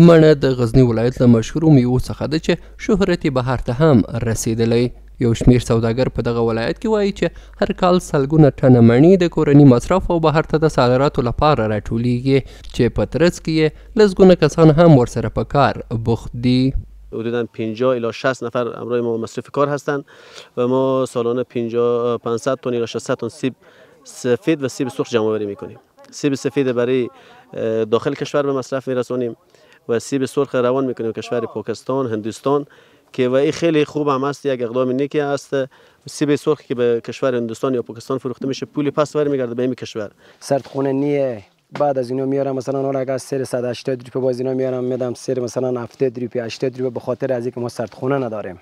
مڼه د غزني ولایت له مشهورو میوو څخه ده چې شهرت یې بهر ته هم رسېدلی. یو شمېر سوداګر په دغه ولایت کې وایي چې هر کال سلګونه ټنه مڼې د کورني مصرف او بهر ته د صادراتو لپاره راټولیږي چې په ترڅ کې یې لسګونه کسان هم ورسره په کار بوخت دي. حدوداً 50 الی 60 نفر همراه ما مصرف کار هستند و ما سالانه 500 تن الی 600 تن سیب سفید و سیب سرخ جمع آوری میکنیم. سیب سفید برای داخل کشور به مصرف میرسونیم و سیب سرخ روان میکنیم کشور پاکستان، هندوستان که و این خیلی خوب هم است. یک اقدام نیکی است. سیب سرخ که به کشور هندوستان یا پاکستان فروخته میشه پول پس برمیگرده به این کشور. سردخونه نیه. بعد از اینو میارم مثلا اون اگه سر 180 روپیه باز اینا میارم میدم سر مثلا 70 روپیه 80 روپیه به خاطر از اینکه ما سردخونه نداریم.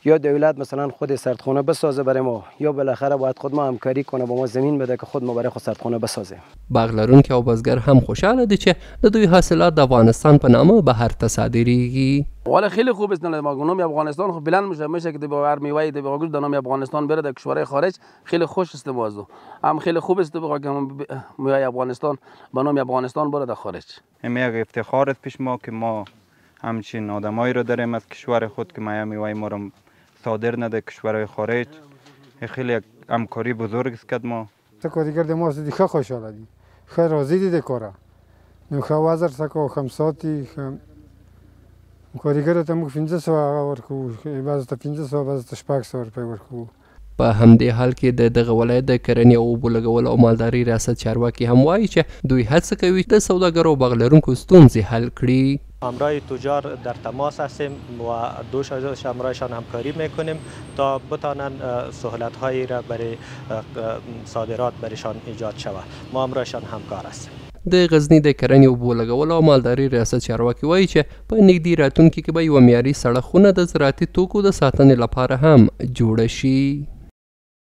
یا دولت مثلا خود سردخونه بسازه برای ما یا بالاخره باید خود ما همکاری کنه با ما زمین بده که خود ما برای خود سردخونه بسازه. باغ لرونکي او بزګر هم خوشحاله دي چې د دوی حاصلات د افغانستان په نامه بهر ته صادریږي. والا خیلی خوب است ما نام افغانستان خب بلند میشه که به میوه به گوش نام افغانستان بره در کشورهای خارج خیلی خوش است موضوع. هم خیلی خوب است که میوه افغانستان به نام افغانستان بره در خارج. همه یک افتخار است پیش ما که ما همچین آدمایی رو داریم از کشور خود که میوه ما رو صادر نده کشورهای خارج. خیلی همکاری بزرگ است که ما کارگر د ما خیلی خوشحاله دي خیلی راضی دي د کاره نو خو وزر سکو خمساتی کارگر ته موږ 1500 ورکو بعض ته 1500 بعض ته 600 روپۍ ورکو. په همدې حال کې د دغه ولایت د کرنې او اوبو لګولو او مالدارۍ ریاست چارواکي هم وایي چې دوی هڅه کوي د سوداګرو او باغ لرونکو ستونزې حل کړي. همراه تجار در تماس هستیم و دوشش همراهشان همکاری میکنیم تا بتانن سهولت هایی را برای صادرات برایشان ایجاد شود. ما همراهشان همکار هستیم. د غزني د کرنې اوبو لګولو او مالدارۍ ریاست چارواکي وایي چې په نږدې راتلونکي کې به یوه معیاري سړک خونه د زراعتي توکو د ساتنې لپاره هم جوړه شي.